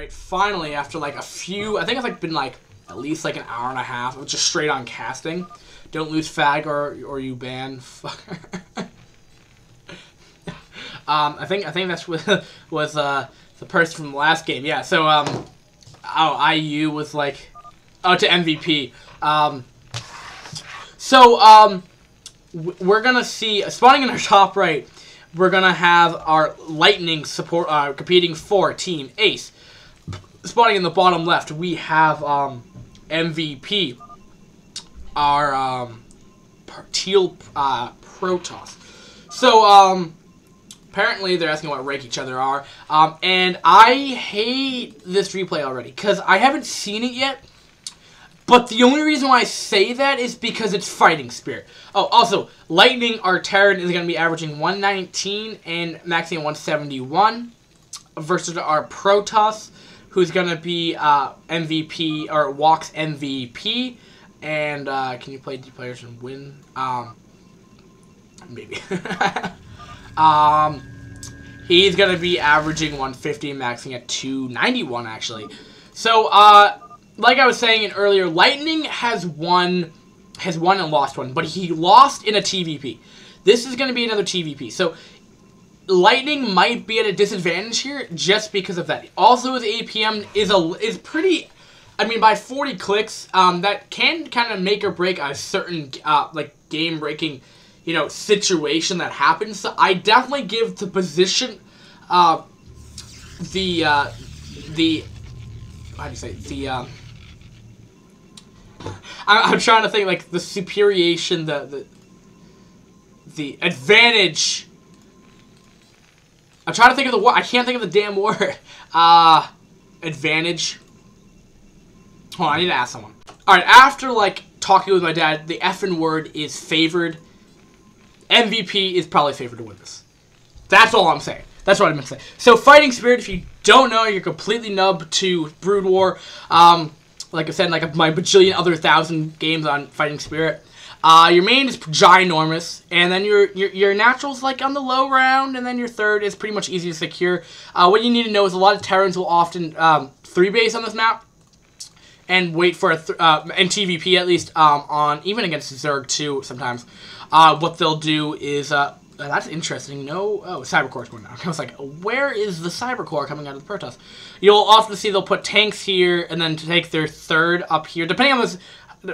Alright, finally, after like a few, I think it's like been like at least like an hour and a half of just straight on casting. Don't lose fag or you ban. I think that's was the person from the last game. Yeah. So IU was like to MVP. We're gonna see spawning in our top right. We're gonna have our Lightning support competing for Team Ace. Spawning in the bottom left, we have MVP, our Teal Protoss. So apparently they're asking what rank each other are, and I hate this replay already because I haven't seen it yet. But the only reason why I say that is because it's Fighting Spirit. Oh, also, Lightning, our Terran, is going to be averaging 119 and maxing at 171 versus our Protoss, who's going to be MVP, or wOk's MVP. And can you play D players and win? Maybe. He's going to be averaging 150, maxing at 291, actually. So, like I was saying earlier, Lightning has won and lost one, but he lost in a TVP. This is going to be another TVP. So, Lightning might be at a disadvantage here just because of that. Also, his APM is pretty... I mean, by 40 clicks, that can kind of make or break a certain, like, game-breaking, you know, situation that happens. So, I definitely give the position, how do you say, I'm trying to think, like, the superiation, the advantage. I'm trying to think of the word. I can't think of the damn word. Advantage. Hold on, I need to ask someone. Alright, after, like, talking with my dad, the effing word is favored. MVP is probably favored to win this. That's all I'm saying. That's what I meant to say. So, Fighting Spirit, if you don't know, you're completely nub to Brood War. Like I said, like my bajillion other 1,000 games on Fighting Spirit. Your main is ginormous, and then your natural's like on the low round, and then your third is pretty much easy to secure. What you need to know is a lot of Terrans will often 3-base on this map, and wait for a and TVP at least on even against Zerg too sometimes. What they'll do is that's interesting. No, oh, Cybercore's going down. I was like, where is the Cybercore coming out of the Protoss? You'll often see they'll put tanks here and then to take their third up here. Depending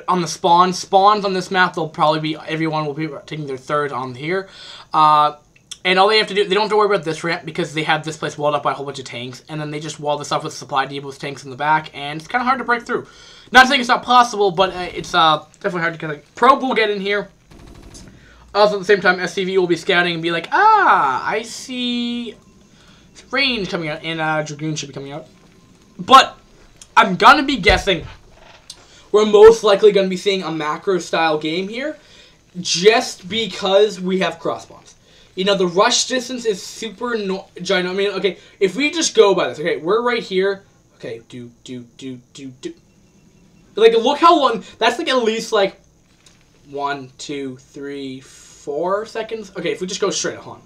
on the spawns on this map, they'll probably be, everyone will be taking their third on here. And all they have to do, they don't have to worry about this ramp because they have this place walled up by a whole bunch of tanks. And then they just wall this up with supply depots, tanks in the back, and it's kind of hard to break through. Not saying it's not possible, but it's definitely hard to kind of... Probe will get in here. Also, at the same time, SCV will be scouting and be like, I see range coming out, and Dragoon should be coming out. But I'm going to be guessing we're most likely going to be seeing a macro-style game here just because we have cross-bombs. You know, the rush distance is super giant. I mean, okay, if we just go by this, okay, we're right here. Okay, do. Like, look how long, that's like at least like 1, 2, 3, 4 seconds. Okay, if we just go straight, hold on.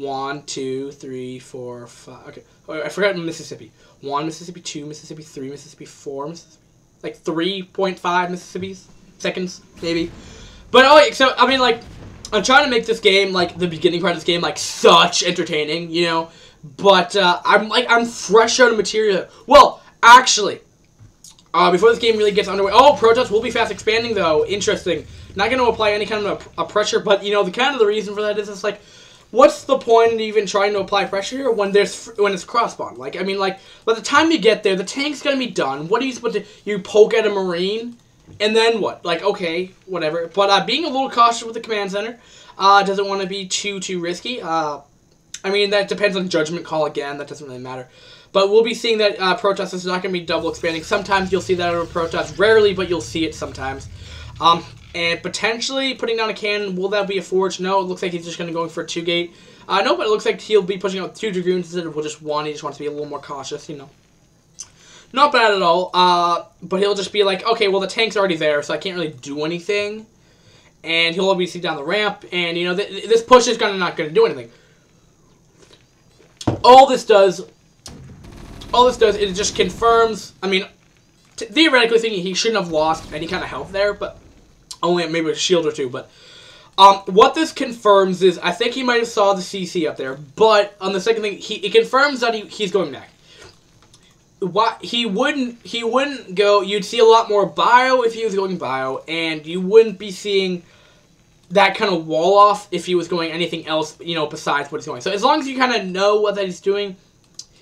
1, 2, 3, 4, 5. Okay, oh, I forgot Mississippi. 1 Mississippi, 2 Mississippi, 3 Mississippi, 4 Mississippi. Like 3.5 Mississippi seconds, maybe. But oh, so I mean, like, I'm trying to make this game, like the beginning part of this game, like such entertaining, you know. But I'm fresh out of material. Well, actually, before this game really gets underway, oh, Protoss will be fast expanding though. Interesting. Not going to apply any kind of a pressure, but you know the reason for that is it's like, what's the point in even trying to apply pressure here when it's cross-spawn? Like, I mean, like, by the time you get there, the tank's gonna be done. What are you supposed to... You poke at a Marine, and then what? Like, okay, whatever. But being a little cautious with the command center, doesn't want to be too risky. I mean, that depends on judgment call again. That doesn't really matter. But we'll be seeing that Protoss is not going to be double expanding. Sometimes you'll see that out of Protoss. Rarely, but you'll see it sometimes. And potentially putting down a cannon. Will that be a forge? No, it looks like he's just going to go for a 2-gate. No, but it looks like he'll be pushing out 2 Dragoons instead of just 1. He just wants to be a little more cautious, you know. Not bad at all. But he'll just be like, okay, well, the tank's already there, so I can't really do anything. And he'll obviously down the ramp. And, you know, this push is not going to do anything. All this does all this does is it just confirms. I mean, theoretically thinking he shouldn't have lost any kind of health there, but only maybe a shield or two. But what this confirms is I think he might have saw the CC up there, but on the second thing, it confirms that he's going back. He wouldn't go. You'd see a lot more bio if he was going bio, and you wouldn't be seeing that kind of wall off if he was going anything else, you know, besides what he's going. So as long as you kind of know what that he's doing,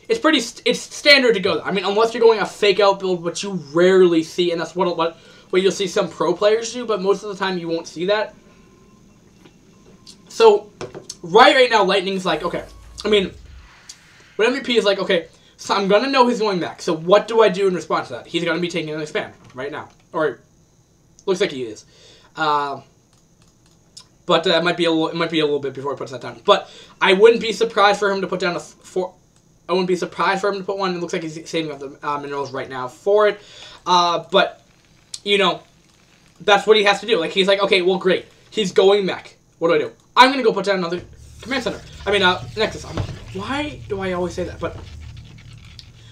it's standard to go. I mean, unless you're going a fake out build, which you rarely see, and that's what you'll see some pro players do, but most of the time you won't see that. So right now, Lightning's like, okay. I mean, when MVP is like, okay, so I'm gonna know he's going back. So what do I do in response to that? He's gonna be taking an expand right now, or looks like he is. But it might be a little bit before he puts that down. But I wouldn't be surprised for him to put down I wouldn't be surprised for him to put one. It looks like he's saving up the minerals right now for it. But you know, that's what he has to do. Like, he's like, okay, well, great. He's going mech. What do? I'm gonna go put down another command center. I mean, Nexus. Why do I always say that? But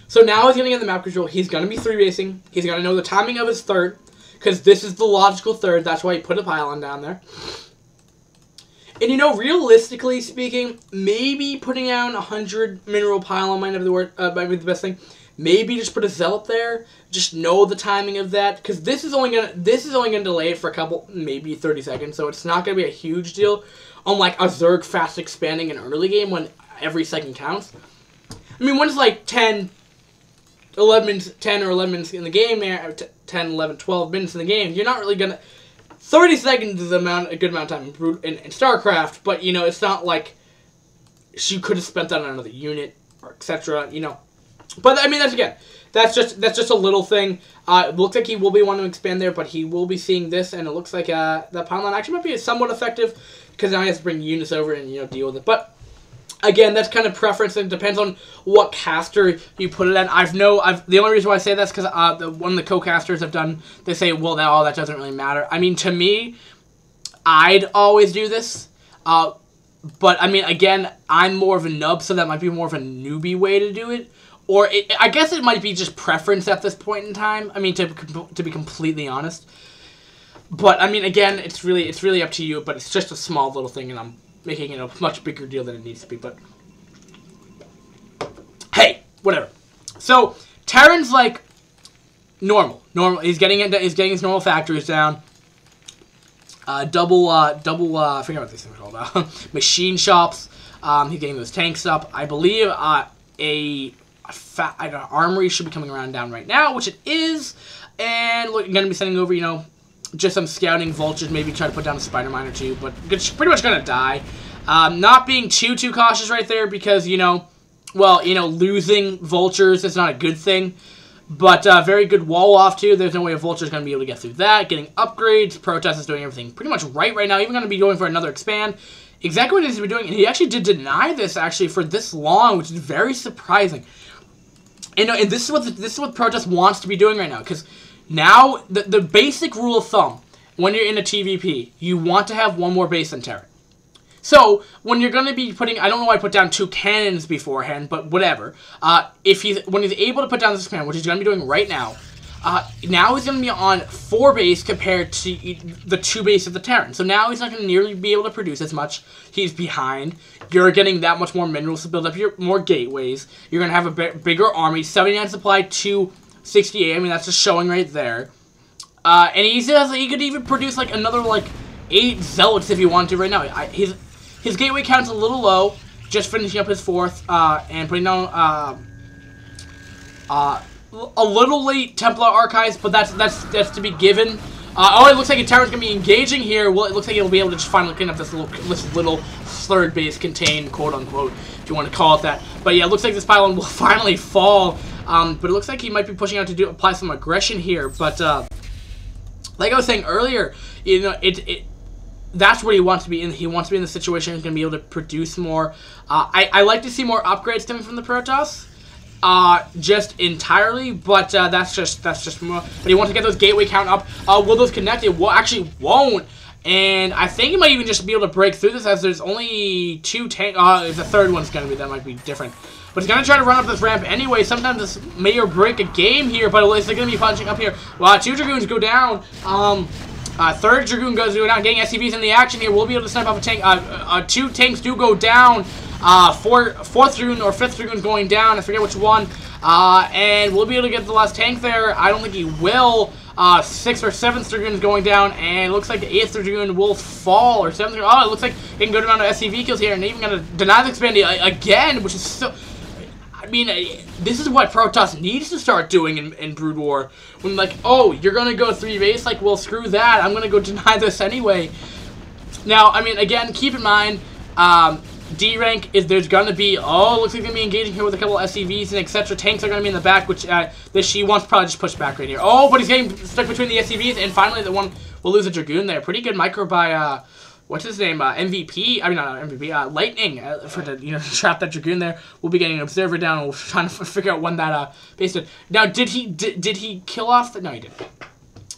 so now he's gonna get the map control. He's gonna be 3-basing. He's gonna know the timing of his third, because this is the logical third. That's why he put a pylon down there. And, you know, realistically speaking, maybe putting down 100 mineral pylon might be the best thing. Maybe just put a zealot there. Just know the timing of that, because this is only gonna delay it for a couple, maybe 30 seconds. So it's not gonna be a huge deal. Unlike a Zerg fast expanding in early game when every second counts. I mean, when it's like 10 or 11 minutes in the game, 10, 11, 12 minutes in the game, you're not really gonna. 30 seconds is a good amount of time in StarCraft, but, you know, it's not like she could have spent that on another unit or etc. You know, but I mean that's just a little thing. It looks like he will be wanting to expand there, but he will be seeing this, and it looks like that pylon actually might be somewhat effective because now he has to bring units over and, you know, deal with it. But again, that's kind of preference, and it depends on what caster you put it in. The only reason why I say that's because one of the co-casters have done, they say, well, that doesn't really matter. I mean, to me, I'd always do this. But, I mean, again, I'm more of a nub, so that might be more of a newbie way to do it. Or, I guess it might be just preference at this point in time. I mean, to be completely honest. But, I mean, again, it's really up to you, but it's just a small little thing, and I'm making it a much bigger deal than it needs to be, but hey, whatever. So Terran's like normal. He's getting his normal factories down. I forget what these things are called. Machine shops. He's getting those tanks up. I believe an armory should be coming around down right now, which it is, and we're gonna be sending over, you know, just some scouting vultures, maybe try to put down a spider mine or two, but it's pretty much gonna die. Not being too cautious right there because, you know, well, you know, losing vultures is not a good thing, but very good wall off too. There's no way a vulture's gonna be able to get through that. Getting upgrades, Protest is doing everything pretty much right now. Even gonna be going for another expand. Exactly what he's been doing, and he actually did deny this actually for this long, which is very surprising. And this is what Protest wants to be doing right now, because now, the basic rule of thumb, when you're in a TVP, you want to have one more base than Terran. So, when you're going to be putting, I don't know why I put down 2 cannons beforehand, but whatever. When he's able to put down this command, which he's going to be doing right now, now he's going to be on 4 base compared to the 2 base of the Terran. So now he's not going to nearly be able to produce as much. He's behind. You're getting that much more minerals to build up your more gateways. You're going to have a bigger army. 79 supply to 68. I mean, that's just showing right there. And he could even produce like another like 8 zealots if he wanted to right now. His gateway count's a little low. Just finishing up his 4th and putting down a little late Templar archives, but that's to be given. Oh, it looks like a Terran's gonna be engaging here. Well, it looks like he'll be able to just finally clean up this little third base contained, quote unquote, if you want to call it that. But yeah, it looks like this pylon will finally fall. But it looks like he might be pushing out to apply some aggression here. But like I was saying earlier, you know, that's what he wants to be in. He wants to be in the situation he's going to be able to produce more. I like to see more upgrades coming from the Protoss. Just entirely, but that's just more. But he wants to get those gateway count up. Will those connect? It actually won't. And I think he might even just be able to break through this, as there's only 2 tank. The third one's going to be, that might be different. But he's going to try to run up this ramp anyway. Sometimes this may or break a game here, but is it going to be punching up here? Well, 2 Dragoons go down. 3rd Dragoon goes down, getting SCVs in the action here. We'll be able to snipe off a tank. 2 tanks do go down. 4th Dragoon or 5th Dragoon going down. I forget which one. And we'll be able to get the last tank there. I don't think he will. 6th or 7th Dragoon going down, and it looks like the 8th Dragoon will fall, or 7th Dragoon. Oh, it looks like it can go down to SCV kills here, and even going to deny the expandy again, which is so... I mean, this is what Protoss needs to start doing in Brood War. When, like, oh, you're going to go 3 base? Like, well, screw that. I'm going to go deny this anyway. Now, I mean, again, keep in mind, D rank is there's gonna be looks like they're gonna be engaging here with a couple of SCVs and etc. Tanks are gonna be in the back, which this she wants to probably just push back right here. Oh, but he's getting stuck between the SCVs, and finally the one will lose a Dragoon there. Pretty good micro by what's his name? MVP. I mean not MVP. Lightning for the trap that Dragoon there. We'll be getting an observer down, and we'll trying to figure out when that base did. Now did he kill off the? No, he didn't.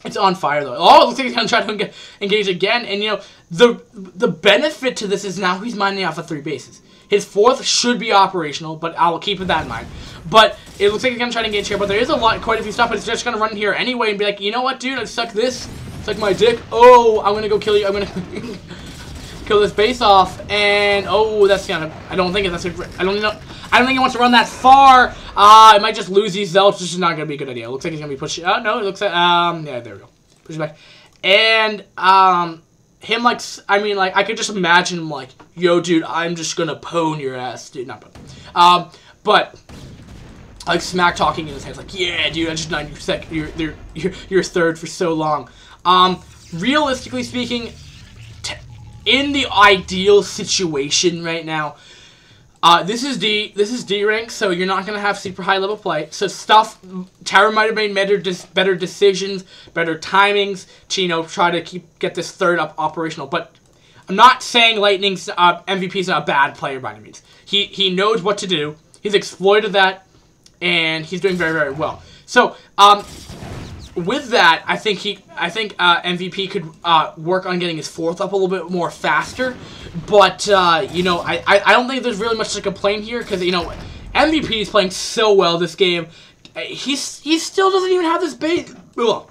It's on fire though. Oh, it looks like he's gonna try to engage again, and the benefit to this is now he's mining off of 3 bases. His 4th should be operational, but I'll keep that in mind. But it looks like he's gonna try to engage here, but there is quite a few stuff, but it's just gonna run in here anyway and be like, you know what, dude, I suck this, suck my dick. Oh, I'm gonna go kill you. I'm gonna kill this base off, and oh, that's gonna. I don't think he wants to run that far. It might just lose these zealots, which is not gonna be a good idea. It looks like he's gonna be pushing. Oh no, it looks like yeah, there we go. Push it back, and him like I could just imagine him like, yo, dude, I'm just gonna pwn your ass, dude. Not pwn. But like smack talking in his head, like, yeah, dude, I just denied your second. You're 3rd for so long. Realistically speaking, in the ideal situation right now. This is D rank, so you're not gonna have super high level play. So Terra might have made better decisions, better timings to try to get this 3rd up operational. But I'm not saying Lightning's MVP is not a bad player by any means. He knows what to do. He's exploited that, and he's doing very, very well. So with that, I think MVP could work on getting his 4th up a little bit more faster. But I don't think there's really much to complain here because MVP is playing so well this game. He still doesn't even have this base. Ugh.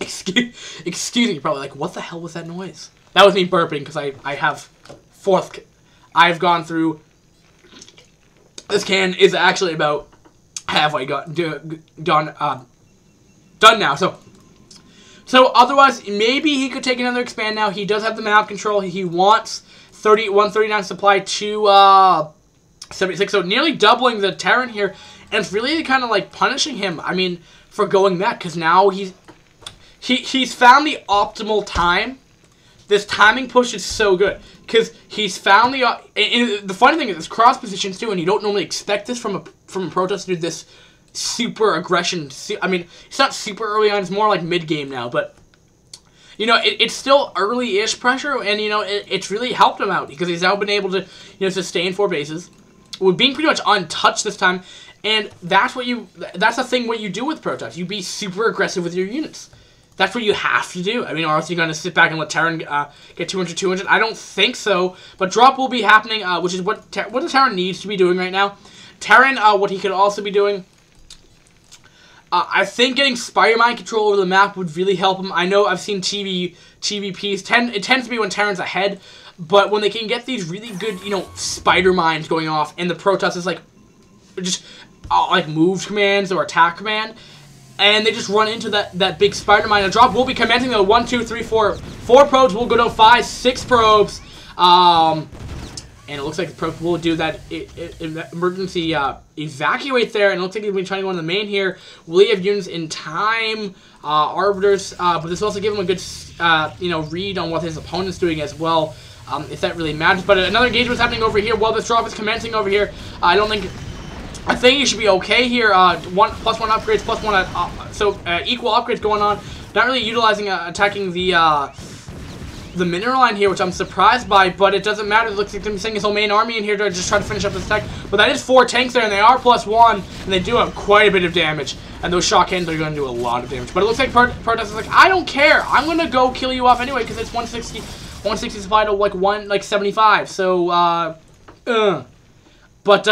Excuse me. You're probably like, what the hell was that noise? That was me burping because I have 4th. I've gone through. This can is actually about halfway done now. So otherwise, maybe he could take another expand now. He does have the map control. He wants 139 supply to 76, so nearly doubling the Terran here. And it's really kind of like punishing him, I mean, for going that, because now he's found the optimal time. This timing push is so good, because he's found the... and the funny thing is, it's cross positions too, and you don't normally expect this from a Protoss to do this super aggression. I mean, it's not super early on, it's more like mid-game now, but it's still early-ish pressure, and it's really helped him out because he's now been able to sustain 4 bases. We're being pretty much untouched this time, and that's the thing what you do with Protoss. You be super aggressive with your units. That's what you have to do. I mean, or else you're going to sit back and let Terran get 200. I don't think so, but drop will be happening, which is what the Terran needs to be doing right now. Terran, what he could also be doing, I think getting Spider Mine control over the map would really help him. I know I've seen TVPs. It tends to be when Terran's ahead, but when they can get these really good, Spider Mines going off, and the Protoss is like, just like move commands or attack command, and they just run into that big Spider Mine. A drop will be commencing though. 1, 2, 3, 4. 4 probes will go to 5, 6 probes. And it looks like the probe will do that emergency evacuate there. And it looks like he's been trying to go on the main here. Will he have units in time? Arbiters. But this will also give him a good, read on what his opponent's doing as well. If that really matters. But another engagement is happening over here while this drop is commencing over here. I think he should be okay here. +1 upgrades, +1. Equal upgrades going on. Not really utilizing attacking the mineral line here, which I'm surprised by, but it doesn't matter. It looks like he's sending his whole main army in here to just try to finish up this tech. But that is 4 tanks there, and they are +1, and they do have quite a bit of damage. And those shock cannons are going to do a lot of damage. But it looks like Protoss is like, I don't care. I'm going to go kill you off anyway, because it's 160 supply to like 175. So, but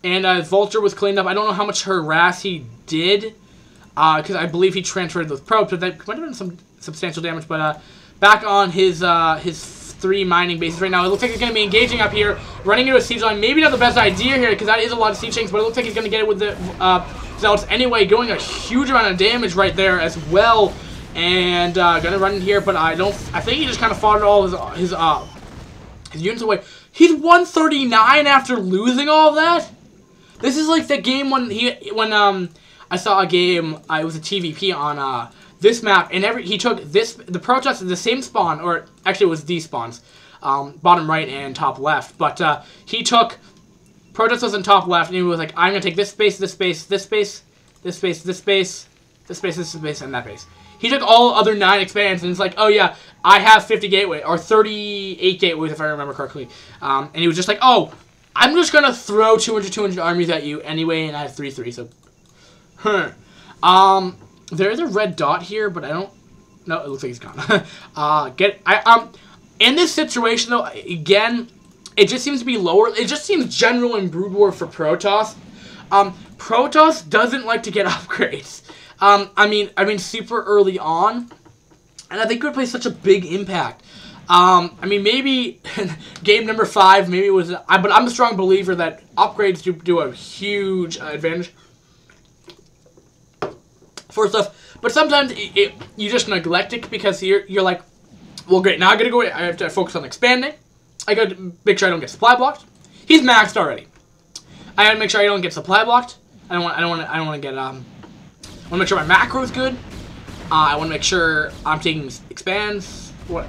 And Vulture was cleaned up. I don't know how much harass he did, because I believe he transferred those probes, but that might have been some substantial damage. But back on his 3 mining bases right now. It looks like he's going to be engaging up here, running into a siege line. Maybe not the best idea here, because that is a lot of siege tanks, but it looks like he's going to get it with the Zealots anyway, going a huge amount of damage right there as well. And going to run in here, but I think he just kind of fought all his units away. He's 139 after losing all of that? This is like the game when I saw a game, it was a TVP on this map, and he took the Protoss in the same spawn, or actually it was these spawns, bottom right and top left, but he took Protoss was in top left, and he was like, I'm going to take this space, this space, this space, this space, this space, this space, this space, and that space. He took all other 9 expands, and it's like, oh yeah, I have 50 gateway, or 38 gateways if I remember correctly, and he was just like, oh, I'm just going to throw 200 armies at you anyway, and I have 3-3, so, there's a red dot here, but I don't, no, it looks like he's gone. In this situation, though, again, it just seems to be lower, it just seems general in Brood War for Protoss. Protoss doesn't like to get upgrades. I mean, super early on, and I think it would play such a big impact. I mean, maybe game number 5, maybe it was, but I'm a strong believer that upgrades do a huge advantage for stuff. But sometimes you just neglect it because you're like, well, great, now I gotta go. I have to focus on expanding. I gotta make sure I don't get supply blocked. He's maxed already. I gotta make sure I don't get supply blocked. I don't want to get I want to make sure my macro is good. I want to make sure I'm taking expands. What?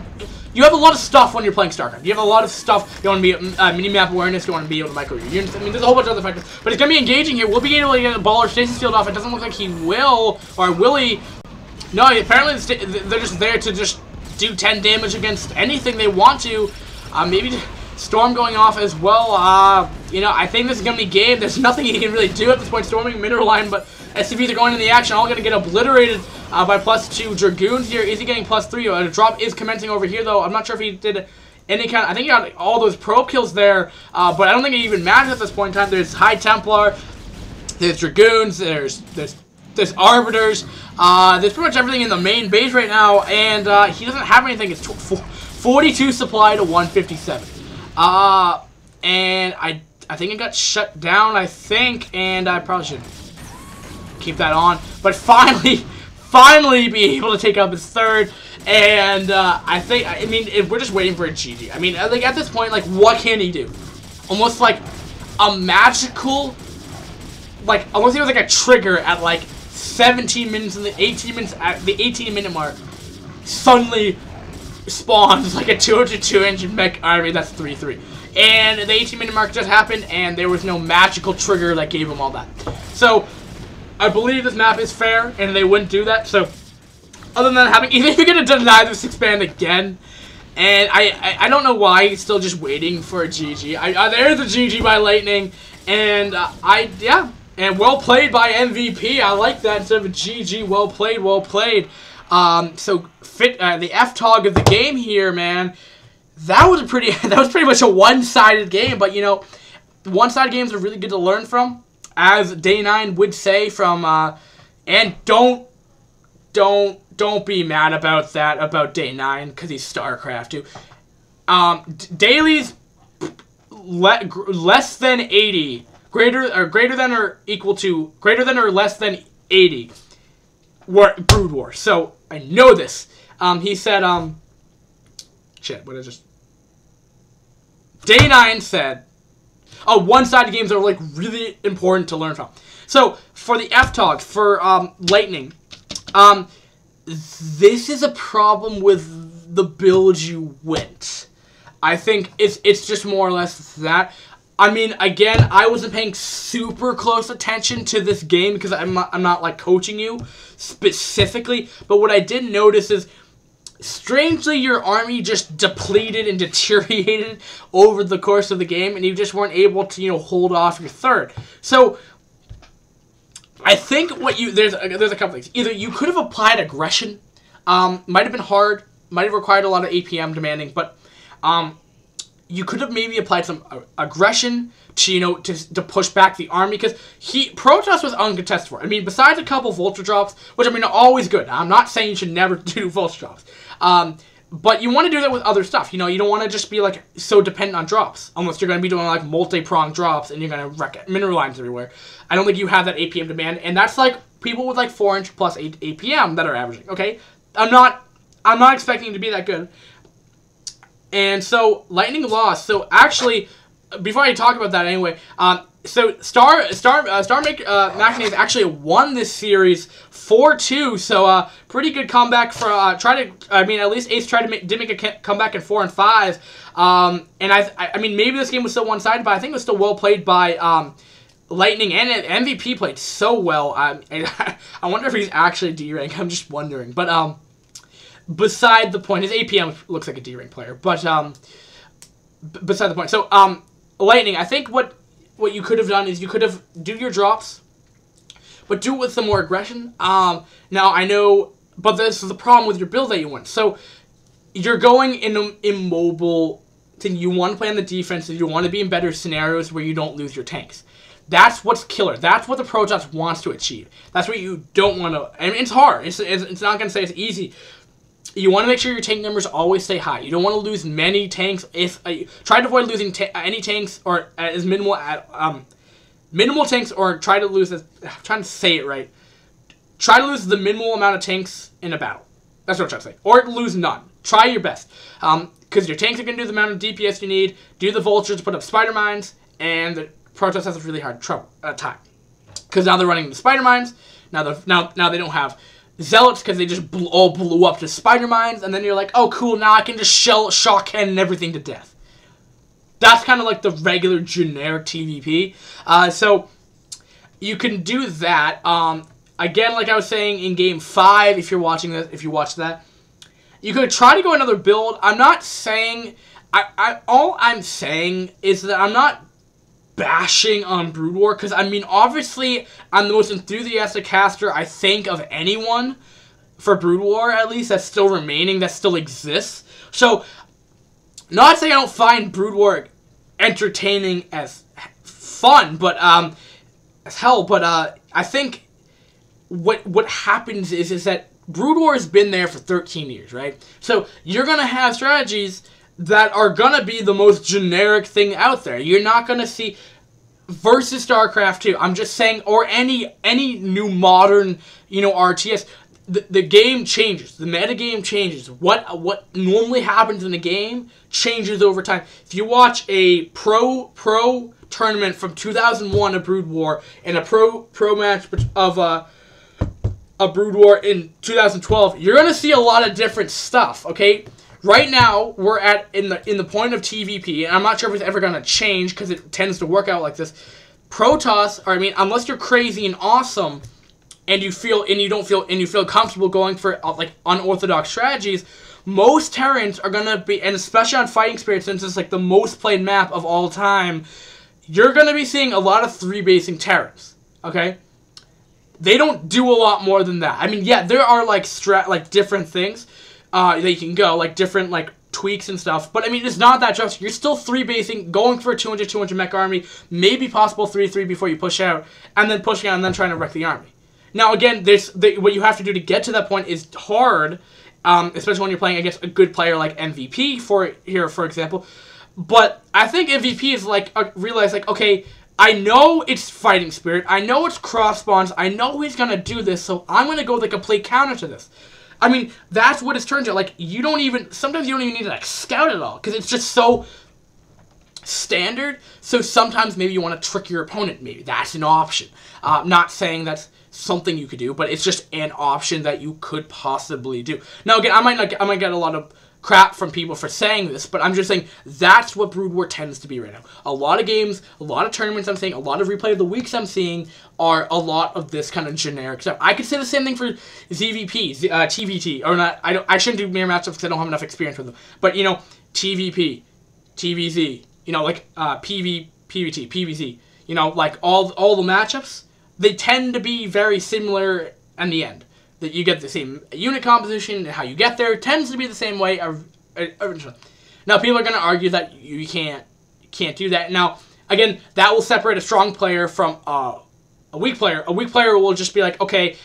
You have a lot of stuff when you're playing StarCraft. You have a lot of stuff. You want to be mini-map awareness. You want to be able to micro your units. I mean, there's a whole bunch of other factors. But he's going to be engaging here. We'll be able to get a baller stasis field off. It doesn't look like he will. Or will he? No, apparently they're just there to just do 10 damage against anything they want to. Maybe Storm going off as well. You know, I think this is going to be game. There's nothing he can really do at this point. Storming mineral line, but SCVs are going in the action. All going to get obliterated by +2 Dragoons here. Is he getting +3? A drop is commencing over here, though. I'm not sure if he did any kind of... I think he got all those probe kills there, but I don't think it even matters at this point in time. There's High Templar, there's Dragoons, there's Arbiters. There's pretty much everything in the main base right now, and he doesn't have anything. It's 42 supply to 157. And I think it got shut down, I think, and I probably should keep that on. But finally be able to take up his 3rd, and I mean, we're just waiting for a GG. I mean, like, at this point, like, what can he do? Almost like a magical, like, almost he was like a trigger at, like, 17 minutes and the 18 minutes, at the 18-minute mark, suddenly spawns like a 202 engine mech army. That's 3-3. And the 18-minute mark just happened, and there was no magical trigger that gave him all that. So, I believe this map is fair, and they wouldn't do that. So, other than that happening, either you're going to deny this expand again, and I don't know why he's still just waiting for a GG. There's a GG by Lightning, and yeah, and well played by MVP. I like that instead of a GG. Well played, well played. So the F-Tog of the game here, man. That was pretty much a one-sided game, but you know, one-sided games are really good to learn from, as Day 9 would say from and don't be mad about that about Day 9 because he's StarCraft too. Dailies less than 80, greater than or equal to, greater than or less than 80 Brood War. So I know this. He said shit, what I just... Day 9 said, oh, one-sided games are, like, really important to learn from. So, for the F-Tog, for Lightning, this is a problem with the build you went. I think it's just more or less that. I mean, again, I wasn't paying super close attention to this game because I'm not like, coaching you specifically, but what I did notice is, strangely, your army just depleted and deteriorated over the course of the game, and you just weren't able to, you know, hold off your 3rd. So, I think there's a couple things. Either you could have applied aggression, might have been hard, might have required a lot of APM demanding, but you could have maybe applied some aggression to, you know, to push back the army, because Protoss was uncontested for. I mean, besides a couple vulture drops, which I mean are always good. I'm not saying you should never do vulture drops, but you want to do that with other stuff. You know, you don't want to just be like so dependent on drops, unless you're going to be doing like multi-pronged drops and you're going to wreck mineral lines everywhere. I don't think you have that APM demand, and that's like people with like 4-inch plus APM that are averaging. Okay, I'm not expecting it to be that good. And so, Lightning lost. So, actually, before I talk about that anyway, so Maknaes actually won this series 4-2. So, pretty good comeback for, at least Ace did make a comeback in 4 and 5. And I mean, maybe this game was still one-sided, but I think it was still well played by, Lightning, and MVP played so well. I wonder if he's actually D-rank. I'm just wondering. But, beside the point, his APM looks like a D-rank player, but beside the point. So, Lightning, I think what you could have done is you could have do your drops, but do it with some more aggression. Now, I know, but this is the problem with your build that you went. So, you're going in an immobile thing. You want to play on the defensive. You want to be in better scenarios where you don't lose your tanks. That's what's killer. That's what the Protoss wants to achieve. That's what you don't want to... I mean, it's hard. It's not going to say it's easy. You want to make sure your tank numbers always stay high. You don't want to lose many tanks. Try to avoid losing any tanks, or as minimal tanks, or try to lose. I'm trying to say it right. Try to lose the minimal amount of tanks in a battle. That's what I'm trying to say. Or lose none. Try your best, because your tanks are going to do the amount of DPS you need. Do the vultures to put up spider mines, and the Protoss has a really hard time, because now they're running the spider mines. Now they don't have zealots, because they just all blew up to spider mines, and then you're like, oh cool, now I can just shock cannon everything to death. That's kind of like the regular generic TVP. So you can do that. Again, like I was saying in game 5, if you're watching this, if you watched that, you could try to go another build. I'm not saying, all I'm saying is that I'm not bashing on Brood War, because I mean, obviously I'm the most enthusiastic caster I think of anyone for Brood War, at least, that's still remaining, that still exists. So, not saying I don't find Brood War entertaining as fun, but as hell, but I think what happens is that Brood War has been there for 13 years, right? So you're gonna have strategies that are gonna be the most generic thing out there. You're not gonna see versus StarCraft 2. I'm just saying, or any new modern, you know, RTS. The game changes. The meta game changes. What normally happens in the game changes over time. If you watch a pro tournament from 2001 of Brood War and a pro match of a Brood War in 2012, you're gonna see a lot of different stuff. Okay. Right now, we're in the point of TVP, and I'm not sure if it's ever gonna change because it tends to work out like this. Protoss, or I mean, unless you're crazy and awesome, and you feel comfortable going for like unorthodox strategies, most Terrans are gonna be, and especially on Fighting Spirit, since it's like the most played map of all time, you're gonna be seeing a lot of 3-basing Terrans. Okay, they don't do a lot more than that. I mean, yeah, there are like different things that you can go, like different like tweaks and stuff, but I mean, it's not that drastic. You're still 3-basing, going for a 200 mech army, maybe possible 3-3 before you push out, and then pushing out and then trying to wreck the army. Now again, what you have to do to get to that point is hard, especially when you're playing against a good player like MVP for example. But I think MVP is like realize like, okay, I know it's Fighting Spirit, I know it's cross spawns, I know he's gonna do this, so I'm gonna go the complete counter to this. I mean, that's what it's turned to. Like, sometimes you don't even need to, like, scout at all, because it's just so standard. So sometimes maybe you want to trick your opponent, maybe. That's an option. Not saying that's something you could do, but it's just an option that you could possibly do. Now, again, I might get a lot of crap from people for saying this, but I'm just saying that's what Brood War tends to be right now. A lot of games, a lot of tournaments I'm seeing, a lot of replay of the weeks I'm seeing are a lot of this kind of generic stuff. I could say the same thing for ZVP, TVT, or not. I shouldn't do mirror matchups because I don't have enough experience with them. But you know, TVP, TVZ, you know, like PVT, PVZ, you know, like all the matchups, they tend to be very similar in the end. That you get the same unit composition and how you get there tends to be the same way originally. Now, people are going to argue that you can't do that. Now, again, that will separate a strong player from a weak player. A weak player will just be like, okay,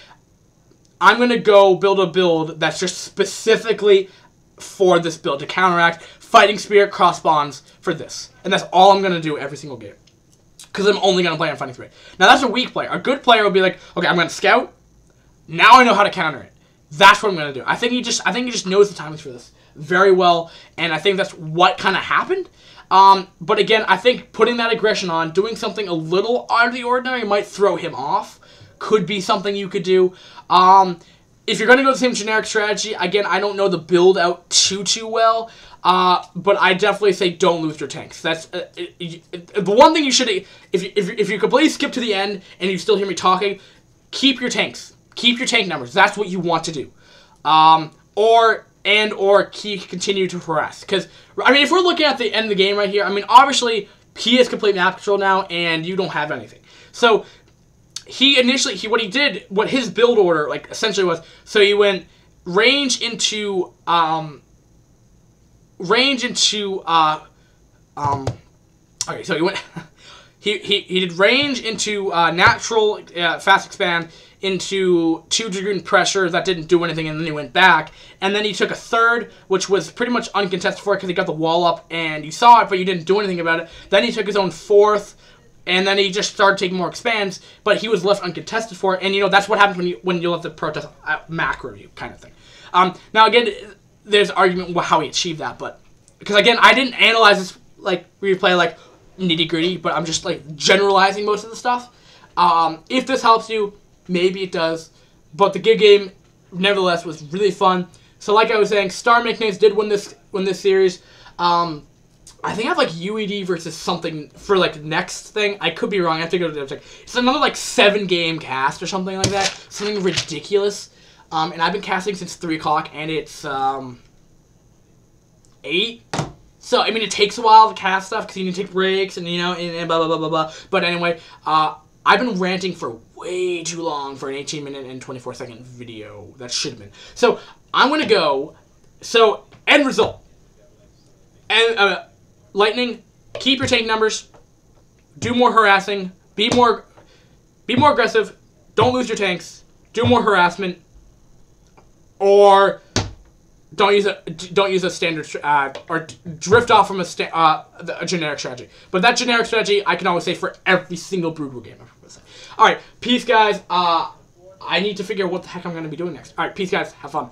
I'm going to go build a build that's just specifically for this build to counteract Fighting Spirit cross bonds for this. And that's all I'm going to do every single game. Because I'm only going to play on Fighting Spirit. Now, that's a weak player. A good player will be like, okay, I'm going to scout. Now I know how to counter it. That's what I'm going to do. I think he just knows the timings for this very well. And I think that's what kind of happened. But again, I think putting that aggression on, doing something a little out of the ordinary might throw him off. Could be something you could do. If you're going to go the same generic strategy, again, I don't know the build out too well. But I definitely say don't lose your tanks. That's the one thing you should. If you completely skip to the end and you still hear me talking, keep your tanks. Keep your tank numbers. That's what you want to do. Or continue to harass. Because I mean, if we're looking at the end of the game right here, I mean, obviously he has complete map control now, and you don't have anything. So what his build order like essentially was. So he went range into okay, so he went he did range into natural fast expand into 2 Dragoon pressure that didn't do anything, and then he went back, and then he took a third, which was pretty much uncontested for it because he got the wall up and you saw it, but you didn't do anything about it. Then he took his own fourth, and then he just started taking more expands, but he was left uncontested for it, and you know that's what happens when you let the protest macro you kind of thing. Now again, there's argument about how he achieved that, but because again, I didn't analyze this like replay like nitty gritty, but I'm just like generalizing most of the stuff. If this helps you, maybe it does, but the gig game nevertheless was really fun. So like I was saying, StaR Maknaes did win this series. I think I have like UED versus something for like next thing. I could be wrong. I have to go to the check. It's another like 7-game cast or something like that. Something ridiculous. And I've been casting since 3 o'clock, and it's 8. So I mean, it takes a while to cast stuff because you need to take breaks and you know and blah blah blah blah blah. But anyway, I've been ranting for way too long for an 18-minute and 24-second video. That should have been. So I'm gonna go. So end result. And Lightning, keep your tank numbers. Do more harassing. Be more aggressive. Don't lose your tanks. Do more harassment. Or don't use a standard or drift off from a generic strategy. But that generic strategy I can always say for every single Brood War game. All right, peace, guys. I need to figure out what the heck I'm going to be doing next. All right, peace, guys. Have fun.